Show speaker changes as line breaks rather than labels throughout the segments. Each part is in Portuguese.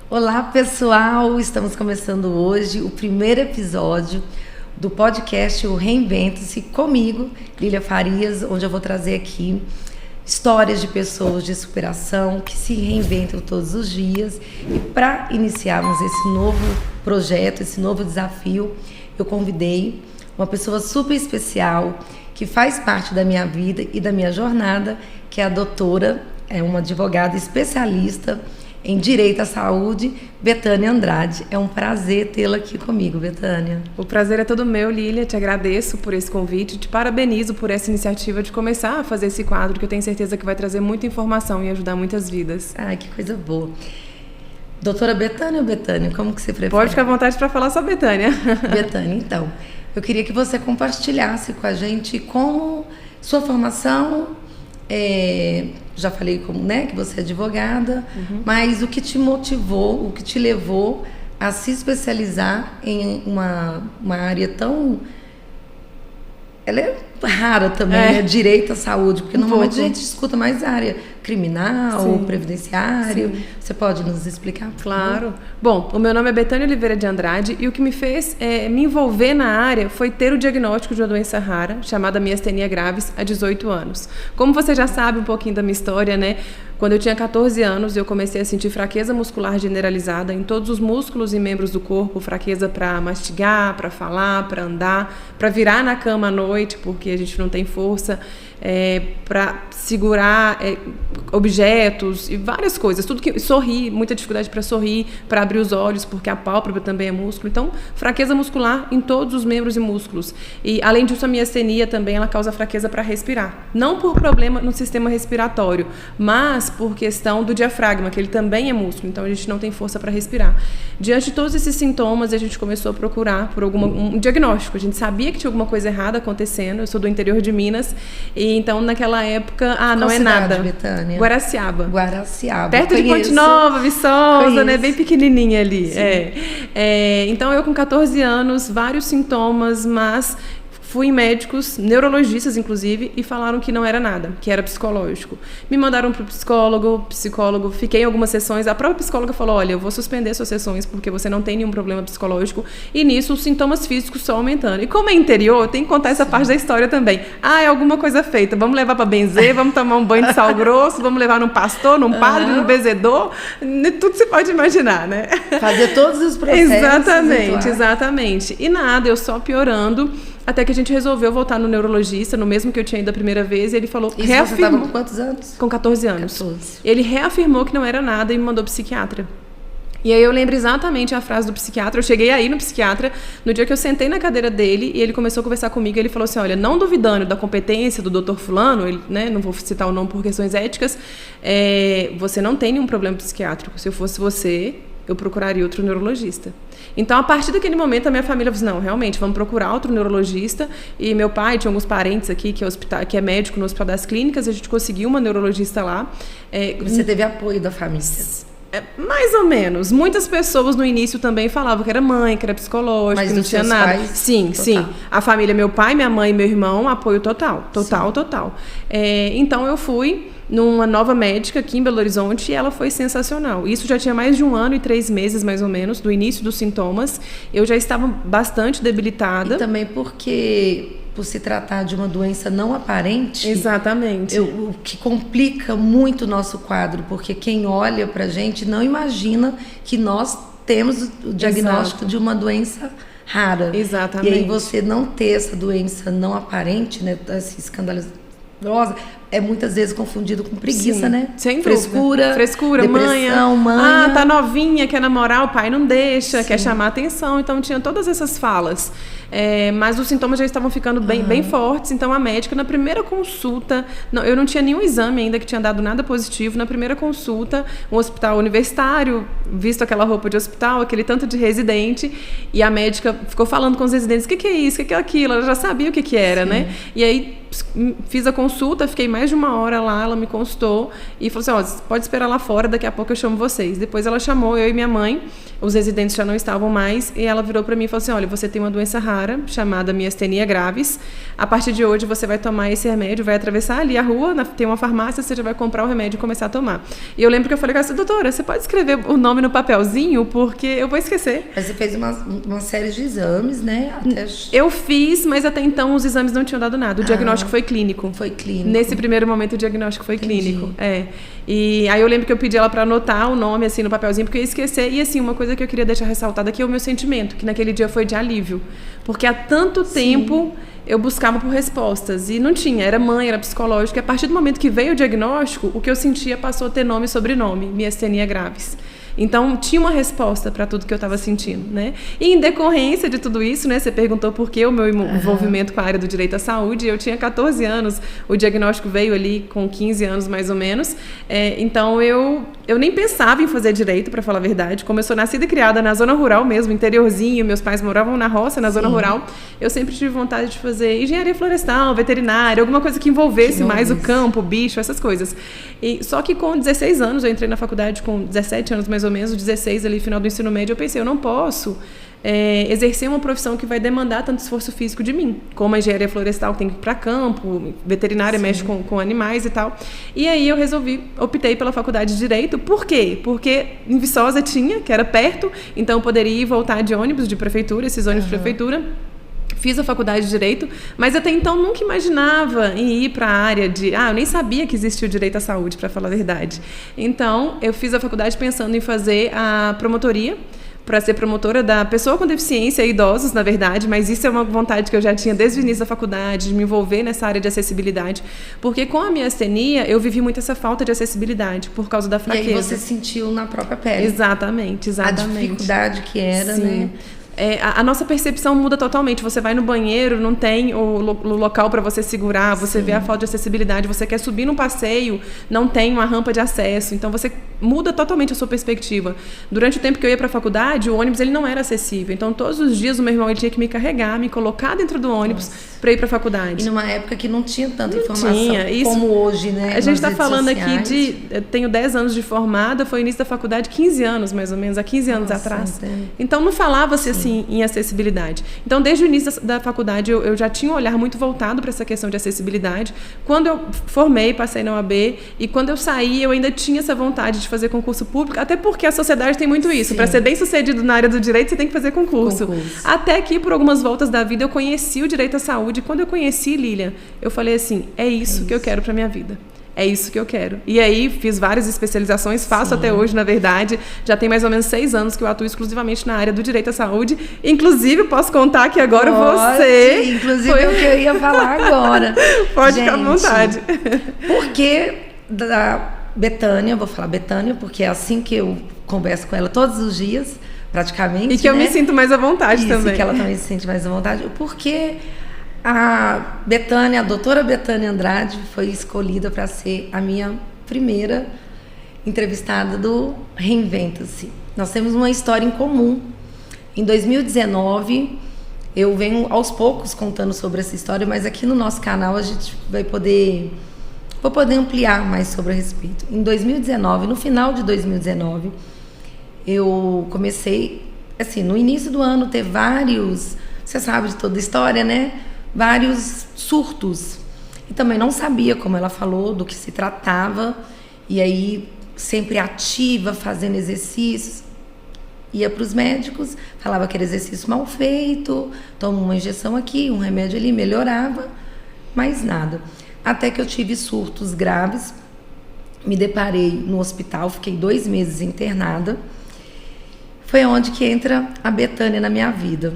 Olá, pessoal! Estamos começando hoje o primeiro episódio do podcast O Reinvente-se comigo, Lília Farias, onde eu vou trazer aqui histórias de pessoas de superação que se reinventam todos os dias. E para iniciarmos esse novo projeto, esse novo desafio, eu convidei uma pessoa super especial que faz parte da minha vida e da minha jornada, que é a doutora, uma advogada especialista em Direito à Saúde, Betânia Andrade. É um prazer tê-la aqui comigo, Betânia.
O prazer é todo meu, Lília. Te agradeço por esse convite, te parabenizo por essa iniciativa de começar a fazer esse quadro, que eu tenho certeza que vai trazer muita informação e ajudar muitas vidas.
Ai, que coisa boa. Doutora Betânia ou Betânia, como que você prefere?
Pode ficar à vontade para falar só Betânia.
Betânia, então, eu queria que você compartilhasse com a gente como sua formação... já falei que você é advogada, mas o que te motivou, o que te levou a se especializar em uma área tão... Ela é rara também, né? Direito à saúde, porque normalmente a gente escuta mais a área criminal, sim, previdenciário. Sim. Você pode nos explicar?
Claro. Bom, o meu nome é Betânia Oliveira de Andrade e o que me fez me envolver na área foi ter o diagnóstico de uma doença rara, chamada miastenia gravis, há 18 anos. Como você já sabe um pouquinho da minha história, né? Quando eu tinha 14 anos, eu comecei a sentir fraqueza muscular generalizada em todos os músculos e membros do corpo, fraqueza para mastigar, para falar, para andar, para virar na cama à noite, porque a gente não tem força, para segurar objetos e várias coisas, tudo que sorrir, muita dificuldade para sorrir, para abrir os olhos, porque a pálpebra também é músculo. Então, fraqueza muscular em todos os membros e músculos. E além disso, a miastenia também ela causa fraqueza para respirar. Não por problema no sistema respiratório, mas por questão do diafragma, que ele também é músculo, então a gente não tem força para respirar. Diante de todos esses sintomas, a gente começou a procurar por um diagnóstico. A gente sabia que tinha alguma coisa errada acontecendo. Eu sou do interior de Minas, e então naquela época, não é nada.
Betânia?
Guaraciaba.
Perto
de Ponte Nova, Viçosa, né? Bem pequenininha ali. Então eu com 14 anos, vários sintomas, mas fui em médicos, neurologistas inclusive, e falaram que não era nada, que era psicológico. Me mandaram para o psicólogo, fiquei em algumas sessões. A própria psicóloga falou, olha, eu vou suspender suas sessões porque você não tem nenhum problema psicológico. E nisso os sintomas físicos só aumentando. E como é interior, tem que contar essa parte da história também. É alguma coisa feita, vamos levar para benzer, vamos tomar um banho de sal grosso, vamos levar num pastor, num padre, num benzedor, tudo se pode imaginar, né?
Fazer todos os processos.
Exatamente. E nada, eu só piorando. Até que a gente resolveu voltar no neurologista, no mesmo que eu tinha ido a primeira vez, e ele falou...
Isso você estava com quantos anos?
Com 14 anos.
14.
Ele reafirmou que não era nada e me mandou psiquiatra. E aí eu lembro exatamente a frase do psiquiatra. Eu cheguei aí no psiquiatra, no dia que eu sentei na cadeira dele, e ele começou a conversar comigo, e ele falou assim, olha, não duvidando da competência do Dr. Fulano, ele, né, não vou citar o nome por questões éticas, você não tem nenhum problema psiquiátrico. Se eu fosse você, eu procuraria outro neurologista. Então, a partir daquele momento, a minha família falou assim, não, realmente, vamos procurar outro neurologista. E meu pai tinha alguns parentes aqui, que é médico no Hospital das Clínicas, a gente conseguiu uma neurologista lá.
Você teve apoio da família?
Mais ou menos. Muitas pessoas no início também falavam que era mãe, que era psicológico,
mas
que não tinha nada.
Pais,
sim. A família, meu pai, minha mãe e meu irmão, apoio total. Então, eu fui numa nova médica aqui em Belo Horizonte e ela foi sensacional. Isso já tinha mais de 1 ano e 3 meses, mais ou menos, do início dos sintomas. Eu já estava bastante debilitada.
E também porque, por se tratar de uma doença não aparente...
Exatamente.
O que complica muito o nosso quadro, porque quem olha pra gente não imagina que nós temos o diagnóstico de uma doença rara.
Exatamente.
E aí você não ter essa doença não aparente, né, essa escandalosa, é muitas vezes confundido com preguiça, né?
Sem
frescura,
depressão,
manha.
Tá novinha, quer namorar, o pai não deixa, quer chamar atenção. Então, tinha todas essas falas. Mas os sintomas já estavam ficando bem fortes. Então, a médica, na primeira consulta... eu não tinha nenhum exame ainda que tinha dado nada positivo. Na primeira consulta, um hospital universitário, visto aquela roupa de hospital, aquele tanto de residente, e a médica ficou falando com os residentes, o que é isso, o que é aquilo? Ela já sabia o que era, né? E aí, fiz a consulta, fiquei mais mais de 1 hora lá, ela me consultou e falou assim, pode esperar lá fora, daqui a pouco eu chamo vocês. Depois ela chamou eu e minha mãe, os residentes já não estavam mais, e ela virou para mim e falou assim, olha, você tem uma doença rara, chamada miastenia gravis, a partir de hoje você vai tomar esse remédio, vai atravessar ali a rua, tem uma farmácia, você já vai comprar o remédio e começar a tomar. E eu lembro que eu falei com ela, doutora, você pode escrever o nome no papelzinho, porque eu vou esquecer.
Mas você fez uma série de exames, né?
Eu fiz, mas até então os exames não tinham dado nada. O diagnóstico foi clínico.
Foi clínico.
Nesse primeiro momento o diagnóstico foi clínico. E aí eu lembro que eu pedi ela para anotar o nome assim no papelzinho, porque eu ia esquecer. E assim, uma coisa que eu queria deixar ressaltada aqui é o meu sentimento, que naquele dia foi de alívio. Porque há tanto tempo eu buscava por respostas e não tinha, era mãe, era psicológico. E a partir do momento que veio o diagnóstico, o que eu sentia passou a ter nome e sobrenome, miastenia gravis. Então, tinha uma resposta para tudo que eu estava sentindo, né? E em decorrência de tudo isso, né? Você perguntou por que o meu envolvimento com a área do direito à saúde. Eu tinha 14 anos, o diagnóstico veio ali com 15 anos, mais ou menos. Então, eu nem pensava em fazer direito, para falar a verdade. Como eu sou nascida e criada na zona rural mesmo, interiorzinho, meus pais moravam na roça, na zona rural, eu sempre tive vontade de fazer engenharia florestal, veterinária, alguma coisa que envolvesse mais o campo, o bicho, essas coisas. Só que com 16 anos, eu entrei na faculdade com 17 anos mais ou menos, 16 ali, final do ensino médio, eu pensei, eu não posso exercer uma profissão que vai demandar tanto esforço físico de mim, como a engenharia florestal, que tem que ir para campo, veterinária mexe com animais e tal. E aí eu optei pela faculdade de Direito. Por quê? Porque em Viçosa tinha, que era perto, então eu poderia ir e voltar de ônibus de prefeitura, esses ônibus de prefeitura. Fiz a faculdade de Direito, mas até então nunca imaginava em ir para a área de... eu nem sabia que existia o direito à saúde, para falar a verdade. Então, eu fiz a faculdade pensando em fazer a promotoria, para ser promotora da pessoa com deficiência e idosos, na verdade, mas isso é uma vontade que eu já tinha desde o início da faculdade, de me envolver nessa área de acessibilidade, porque com a miastenia eu vivi muito essa falta de acessibilidade, por causa da fraqueza.
E aí você sentiu na própria pele.
Exatamente.
A dificuldade que era, né?
A nossa percepção muda totalmente. Você vai no banheiro, não tem o local para você segurar, você vê a falta de acessibilidade, você quer subir num passeio, não tem uma rampa de acesso, então você muda totalmente a sua perspectiva. Durante o tempo que eu ia para a faculdade, o ônibus ele não era acessível, então todos os dias o meu irmão ele tinha que me carregar, me colocar dentro do ônibus para ir para a faculdade.
E numa época que não tinha tanta informação como hoje, né?
A gente está falando aqui eu tenho 10 anos de formada, foi o início da faculdade, 15 anos mais ou menos, há 15 anos atrás.
Entendo.
Então não falava-se assim em acessibilidade. Então, desde o início da faculdade, eu já tinha um olhar muito voltado para essa questão de acessibilidade. Quando eu formei, passei na OAB, e quando eu saí, eu ainda tinha essa vontade de fazer concurso público, até porque a sociedade tem muito isso. Para ser bem sucedido na área do direito, você tem que fazer concurso. Até que, por algumas voltas da vida, eu conheci o direito à saúde. E quando eu conheci, Lilian, eu falei assim, é isso que eu quero para minha vida. É isso que eu quero. E aí, fiz várias especializações, faço até hoje, na verdade. Já tem mais ou menos 6 anos que eu atuo exclusivamente na área do direito à saúde. Inclusive, posso contar que agora você...
Inclusive, é o que eu ia falar agora.
Pode ficar à vontade.
Por que da Betânia, vou falar Betânia, porque é assim que eu converso com ela todos os dias, praticamente.
E que eu me sinto mais à vontade
isso,
também.
E que ela também se sente mais à vontade. Porque... a Betânia, a doutora Betânia Andrade, foi escolhida para ser a minha primeira entrevistada do Reinventa-se. Nós temos uma história em comum. Em 2019, eu venho aos poucos contando sobre essa história, mas aqui no nosso canal a gente vou poder ampliar mais sobre a respeito. Em 2019, no final de 2019, eu comecei, assim, no início do ano, ter vários... Você sabe de toda a história, né? Vários surtos. E também não sabia, como ela falou, do que se tratava. E aí, sempre ativa, fazendo exercícios. Ia para os médicos, falava que era exercício mal feito, toma uma injeção aqui, um remédio ali, melhorava, mas nada. Até que eu tive surtos graves, me deparei no hospital, fiquei 2 meses internada. Foi onde que entra a Betânia na minha vida.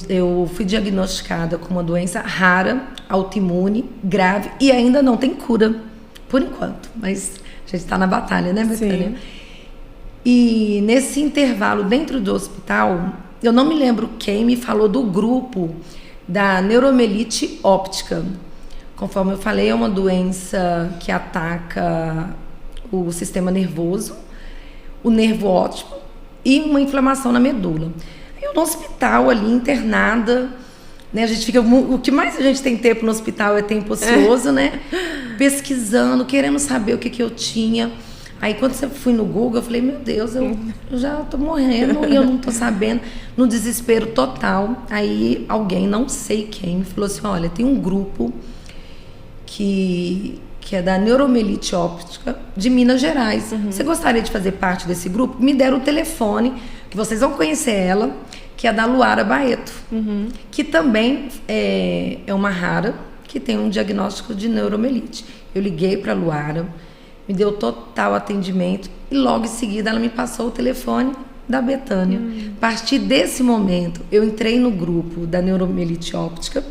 Eu fui diagnosticada com uma doença rara, autoimune, grave, e ainda não tem cura, por enquanto. Mas a gente está na batalha, né, Betânia?
Sim.
E nesse intervalo dentro do hospital, eu não me lembro quem me falou do grupo da neuromielite óptica. Conforme eu falei, é uma doença que ataca o sistema nervoso, o nervo óptico e uma inflamação na medula. Eu no hospital ali, internada, né? A gente fica, o que mais a gente tem tempo no hospital é tempo ocioso, né? Pesquisando, querendo saber o que eu tinha. Aí quando você fui no Google, eu falei, meu Deus, eu já tô morrendo e eu não tô sabendo, no desespero total. Aí alguém, não sei quem, me falou assim, olha, tem um grupo que é da Neuromelite Óptica de Minas Gerais. Você gostaria de fazer parte desse grupo? Me deram o telefone, que vocês vão conhecer ela, que é da Luara Baeto, que também é uma rara, que tem um diagnóstico de neuromelite. Eu liguei para a Luara, me deu total atendimento e logo em seguida ela me passou o telefone da Betânia. A partir desse momento, eu entrei no grupo da Neuromelite Óptica,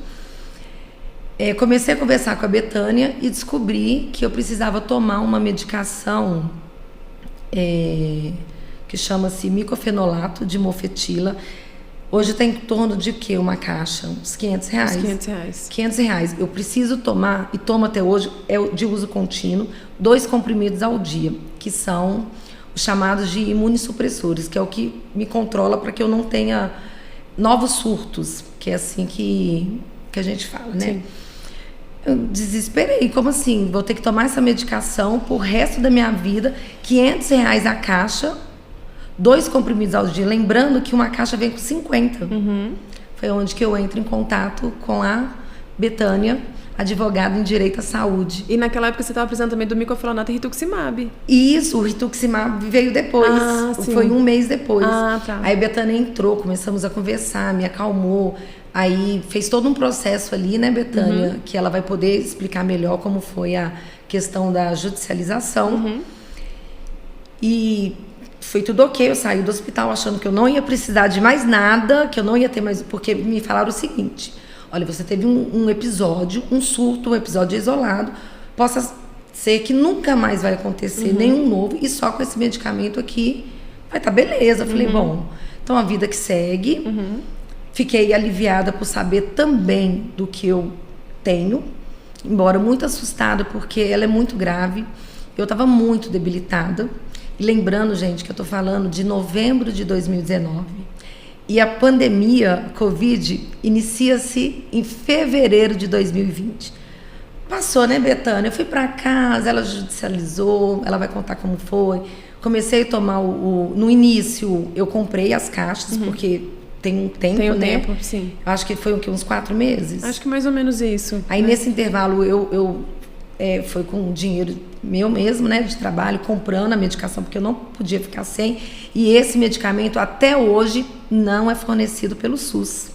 comecei a conversar com a Betânia e descobri que eu precisava tomar uma medicação que chama-se micofenolato de mofetila. Hoje tem em torno de quê? Uma caixa? Uns R$500. R$500. Eu preciso tomar, e tomo até hoje, é de uso contínuo, 2 comprimidos ao dia, que são os chamados de imunossupressores, que é o que me controla para que eu não tenha novos surtos, que é assim que a gente fala, né? Sim. Eu desesperei, como assim? Vou ter que tomar essa medicação pro resto da minha vida, R$500 a caixa, 2 comprimidos ao dia, lembrando que uma caixa vem com 50. Foi onde que eu entro em contato com a Betânia, advogada em direito à saúde.
E naquela época você estava precisando também do micofenonato e rituximab.
Isso, o rituximab veio depois, foi 1 mês depois.
Tá.
Aí a Betânia entrou, começamos a conversar, me acalmou, aí fez todo um processo ali, né, Betânia, que ela vai poder explicar melhor como foi a questão da judicialização. E foi tudo ok, eu saí do hospital achando que eu não ia precisar de mais nada, que eu não ia ter mais... Porque me falaram o seguinte, olha, você teve um episódio, um surto, um episódio isolado, possa ser que nunca mais vai acontecer nenhum novo, e só com esse medicamento aqui vai estar beleza. Eu falei, bom, então a vida que segue. Fiquei aliviada por saber também do que eu tenho, embora muito assustada, porque ela é muito grave. Eu estava muito debilitada. E lembrando, gente, que eu estou falando de novembro de 2019. E a pandemia Covid inicia-se em fevereiro de 2020. Passou, né, Betânia? Eu fui para casa, ela judicializou, ela vai contar como foi. Comecei a tomar no início, eu comprei as caixas, porque tem um tempo,
tem um
né?
tempo, sim.
Acho que foi uns 4 meses.
Acho que mais ou menos isso.
Aí nesse intervalo eu foi com dinheiro meu mesmo, né, de trabalho, comprando a medicação, porque eu não podia ficar sem. E esse medicamento até hoje não é fornecido pelo SUS.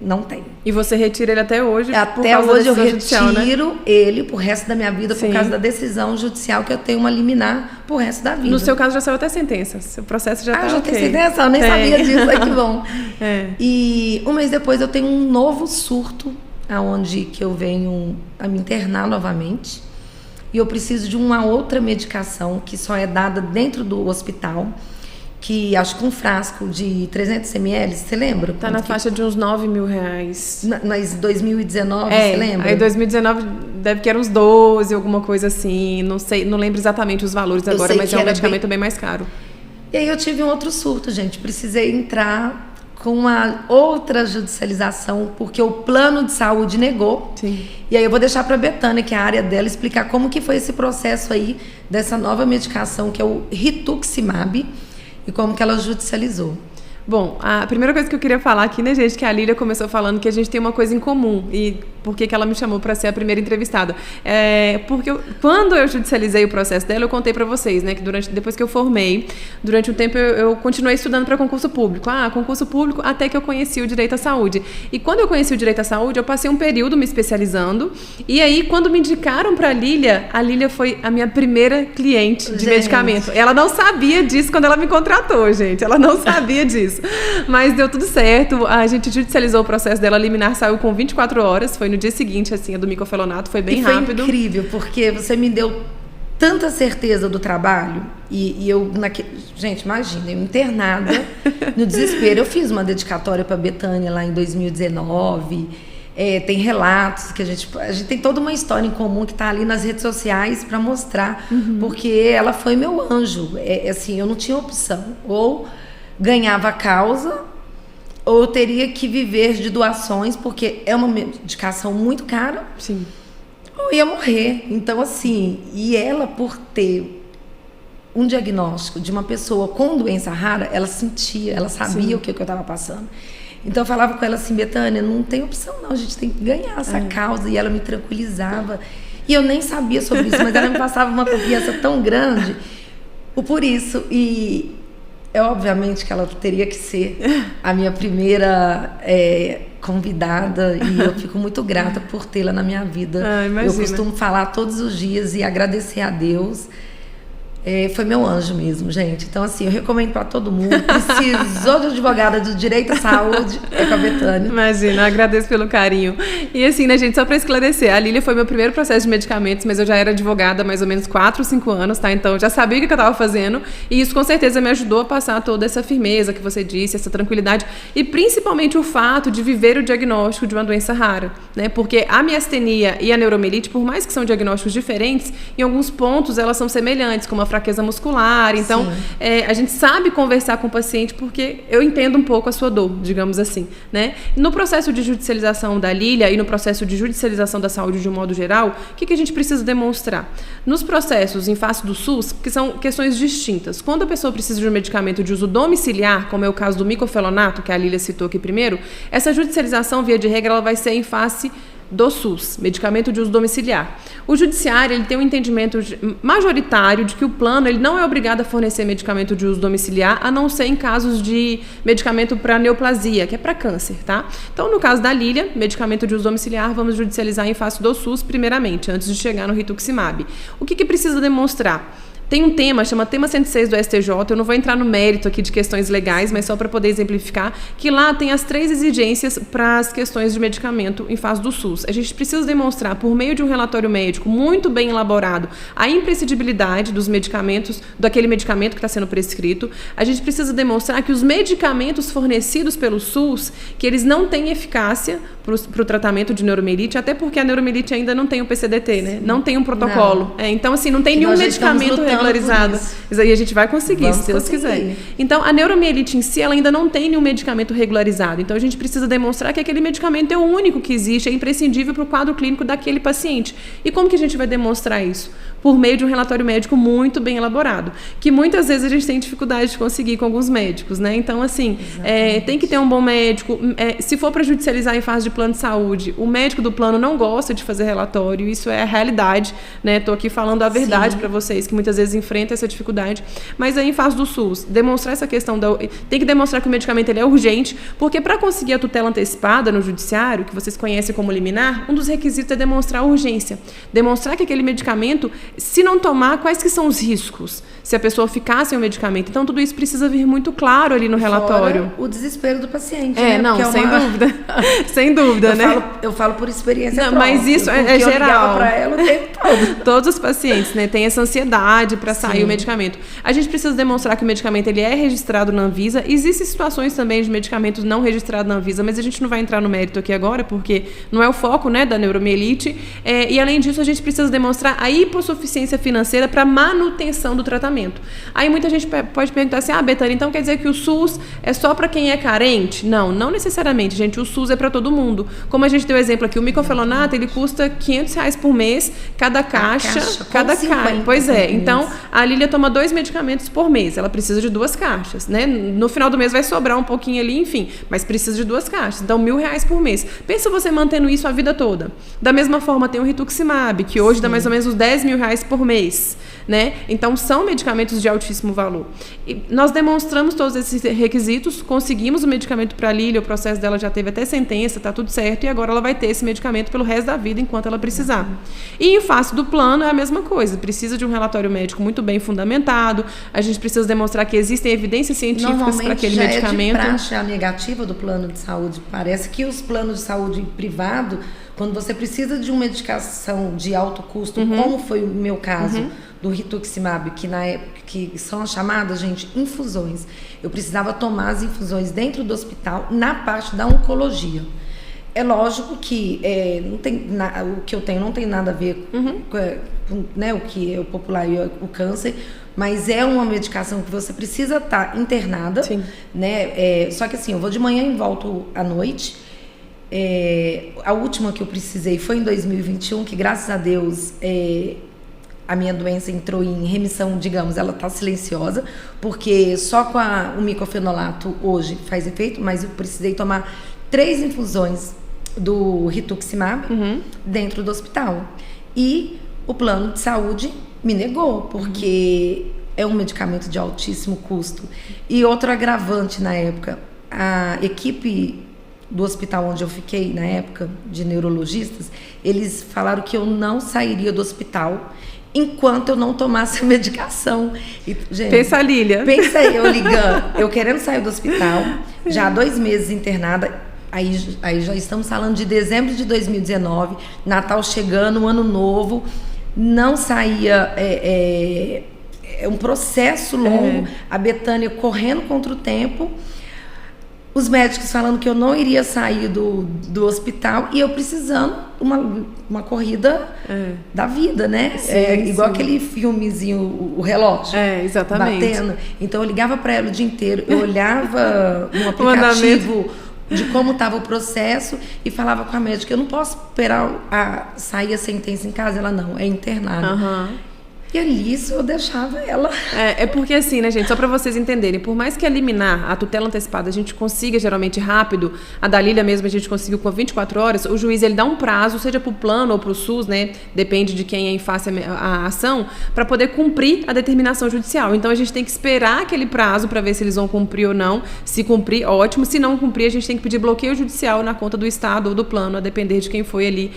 Não tem.
E você retira ele até hoje?
Até hoje eu retiro,
judicial, né?
ele pro resto da minha vida, por causa da decisão judicial que eu tenho uma liminar pro resto da vida.
No seu caso já saiu até sentença. Seu processo já tá
já
ok.
tem sentença? Eu nem sabia disso, que bom.
É.
E 1 mês depois eu tenho um novo surto, aonde que eu venho a me internar novamente. E eu preciso de uma outra medicação que só é dada dentro do hospital, que acho que um frasco de 300 ml, você lembra?
Tá na faixa de uns R$9 mil.
Mas 2019, você lembra?
Aí 2019 deve que era uns 12, alguma coisa assim, não sei, não lembro exatamente os valores agora, mas é um medicamento bem mais caro.
E aí eu tive um outro surto, gente, precisei entrar com uma outra judicialização, porque o plano de saúde negou.
Sim.
E aí eu vou deixar para a Betânia, que é a área dela, explicar como que foi esse processo aí dessa nova medicação, que é o rituximab, e como que ela judicializou.
Bom, a primeira coisa que eu queria falar aqui, né, gente, que a Lília começou falando que a gente tem uma coisa em comum, e por que ela me chamou para ser a primeira entrevistada. Porque quando eu judicializei o processo dela, eu contei para vocês, né, que depois que eu formei, durante um tempo eu continuei estudando para concurso público. Concurso público, até que eu conheci o direito à saúde. E quando eu conheci o direito à saúde, eu passei um período me especializando, e aí quando me indicaram para a Lília foi a minha primeira cliente de medicamento. Ela não sabia disso quando ela me contratou, gente, ela não sabia disso. Mas deu tudo certo, a gente judicializou o processo dela, a liminar saiu com 24 horas, foi no dia seguinte, assim, a do micofenonato, foi bem rápido.
Foi incrível, porque você me deu tanta certeza do trabalho, e eu, gente, imagina, eu internada, no desespero, eu fiz uma dedicatória para a Betânia lá em 2019, tem relatos que a gente tem toda uma história em comum que está ali nas redes sociais para mostrar, porque ela foi meu anjo, assim, eu não tinha opção, ou ganhava a causa, ou eu teria que viver de doações, porque é uma medicação muito cara.
Sim.
Ou ia morrer. Então, assim, e ela, por ter um diagnóstico de uma pessoa com doença rara, ela sentia, ela sabia o que eu estava passando. Então, eu falava com ela assim, Betânia, não tem opção não, a gente tem que ganhar essa causa. E ela me tranquilizava. E eu nem sabia sobre isso, mas ela me passava uma confiança tão grande por isso. E é obviamente que ela teria que ser a minha primeira convidada, e eu fico muito grata por tê-la na minha vida. Eu costumo falar todos os dias e agradecer a Deus. Foi meu anjo mesmo, gente. Então, assim, eu recomendo para todo mundo. Precisou de advogada do direito à saúde, é com a Betânia.
Imagina, agradeço pelo carinho. E assim, né, gente, só para esclarecer, a Lília foi meu primeiro processo de medicamentos, mas eu já era advogada há mais ou menos 4 ou 5 anos, tá? Então, eu já sabia o que eu estava fazendo, e isso com certeza me ajudou a passar toda essa firmeza que você disse, essa tranquilidade, e principalmente o fato de viver o diagnóstico de uma doença rara, né? Porque a miastenia e a neuromielite, por mais que são diagnósticos diferentes, em alguns pontos elas são semelhantes, como a fraqueza muscular. Então, a gente sabe conversar com o paciente porque eu entendo um pouco a sua dor, digamos assim, né? No processo de judicialização da Lília e no processo de judicialização da saúde de um modo geral, o que a gente precisa demonstrar? Nos processos em face do SUS, que são questões distintas. Quando a pessoa precisa de um medicamento de uso domiciliar, como é o caso do micofelonato, que a Lília citou aqui primeiro, essa judicialização, via de regra, ela vai ser em face do SUS, medicamento de uso domiciliar. O judiciário, ele tem um entendimento majoritário de que o plano, ele não é obrigado a fornecer medicamento de uso domiciliar, a não ser em casos de medicamento para neoplasia, que é para câncer, tá? Então, no caso da Lília, medicamento de uso domiciliar, vamos judicializar em face do SUS primeiramente, antes de chegar no rituximab. O que precisa demonstrar? Tem um tema, chama Tema 106 do STJ, eu não vou entrar no mérito aqui de questões legais, mas só para poder exemplificar, que lá tem as 3 exigências para as questões de medicamento em face do SUS. A gente precisa demonstrar, por meio de um relatório médico muito bem elaborado, a imprescindibilidade dos medicamentos, daquele medicamento que está sendo prescrito. A gente precisa demonstrar que os medicamentos fornecidos pelo SUS, que eles não têm eficácia para o tratamento de neuromielite, até porque a neuromielite ainda não tem o PCDT, né? Não tem um protocolo. Então, assim, não tem nenhum medicamento regularizado. Isso aí a gente vai conseguir, se Deus quiser. Então, a neuromielite em si, ela ainda não tem nenhum medicamento regularizado. Então, a gente precisa demonstrar que aquele medicamento é o único que existe, é imprescindível para o quadro clínico daquele paciente. E como que a gente vai demonstrar isso? Por meio de um relatório médico muito bem elaborado, que muitas vezes a gente tem dificuldade de conseguir com alguns médicos, né? Então, assim, tem que ter um bom médico. Se for para judicializar em fase de plano de saúde, o médico do plano não gosta de fazer relatório, isso é a realidade, né? Estou aqui falando a verdade para vocês, que muitas vezes enfrentam essa dificuldade. Mas aí, em fase do SUS, demonstrar essa questão, tem que demonstrar que o medicamento ele é urgente, porque para conseguir a tutela antecipada no judiciário, que vocês conhecem como liminar, um dos requisitos é demonstrar a urgência. Demonstrar que aquele medicamento, se não tomar, quais que são os riscos? Se a pessoa ficar sem o medicamento. Então, tudo isso precisa vir muito claro ali no relatório.
Fora o desespero do paciente, né?
Não, sem dúvida. Sem dúvida, né?
Eu falo por experiência própria.
Mas isso é geral. Eu ligava
para ela o tempo todo.
Todos os pacientes, né? Tem essa ansiedade para sair o medicamento. A gente precisa demonstrar que o medicamento ele é registrado na Anvisa. Existem situações também de medicamentos não registrados na Anvisa, mas a gente não vai entrar no mérito aqui agora, porque não é o foco, né, da neuromielite. E, além disso, a gente precisa demonstrar a hipossuficiência financeira para manutenção do tratamento. Aí muita gente pode perguntar assim, Betânia, então quer dizer que o SUS é só para quem é carente? Não, não necessariamente, gente. O SUS é para todo mundo. Como a gente deu o exemplo aqui, o micofelonato, ele custa R$500 por mês, cada caixa. Pois é. Então, a Lília toma 2 medicamentos por mês. Ela precisa de 2 caixas, né? No final do mês vai sobrar um pouquinho ali, enfim. Mas precisa de 2 caixas. Então, R$1.000 por mês. Pensa você mantendo isso a vida toda. Da mesma forma, tem o rituximab, que hoje dá mais ou menos uns R$10.000 por mês, né? Então, são medicamentos de altíssimo valor. E nós demonstramos todos esses requisitos, conseguimos o medicamento para a Lília, o processo dela já teve até sentença, tá tudo certo, e agora ela vai ter esse medicamento pelo resto da vida, enquanto ela precisar. E em face do plano é a mesma coisa, precisa de um relatório médico muito bem fundamentado, a gente precisa demonstrar que existem evidências científicas para aquele medicamento.
Normalmente já é de praxe a negativa do plano de saúde. Parece que os planos de saúde privado, quando você precisa de uma medicação de alto custo, como foi o meu caso, do rituximab, que na época que são chamadas, gente, infusões. Eu precisava tomar as infusões dentro do hospital, na parte da oncologia. É lógico que não tem o que eu tenho não tem nada a ver com, né, o que é o popular e o câncer, mas é uma medicação que você precisa estar internada, né? Só que assim, eu vou de manhã e volto à noite. A última que eu precisei foi em 2021, que graças a Deus a minha doença entrou em remissão, digamos, ela está silenciosa, porque só com o micofenolato hoje faz efeito, mas eu precisei tomar 3 infusões do rituximab dentro do hospital. E o plano de saúde me negou, porque é um medicamento de altíssimo custo. E outro agravante na época, a equipe do hospital onde eu fiquei, na época, de neurologistas, eles falaram que eu não sairia do hospital enquanto eu não tomasse a medicação. E, gente,
pensa, Lília.
Pensa aí, eu ligando, eu querendo sair do hospital, já há 2 meses internada. Aí já estamos falando de dezembro de 2019, Natal chegando, um ano novo, não saía, é um processo longo, a Bethânia correndo contra o tempo, os médicos falando que eu não iria sair do hospital e eu precisando uma corrida da vida, né?
Sim,
igual aquele filmezinho, o relógio.
Exatamente.
Batendo. Então eu ligava para ela o dia inteiro, eu olhava no aplicativo de como estava o processo e falava com a médica, eu não posso esperar sair a sentença em casa. Ela, não, é internada. E ali isso eu deixava ela.
É porque assim, né, gente, só para vocês entenderem, por mais que a liminar, a tutela antecipada, a gente consiga geralmente rápido, a da Lília mesmo a gente conseguiu com 24 horas, o juiz ele dá um prazo, seja pro plano ou pro SUS, né, depende de quem é em face a ação, para poder cumprir a determinação judicial. Então a gente tem que esperar aquele prazo para ver se eles vão cumprir ou não. Se cumprir, ótimo. Se não cumprir, a gente tem que pedir bloqueio judicial na conta do Estado ou do plano, a depender de quem foi ali,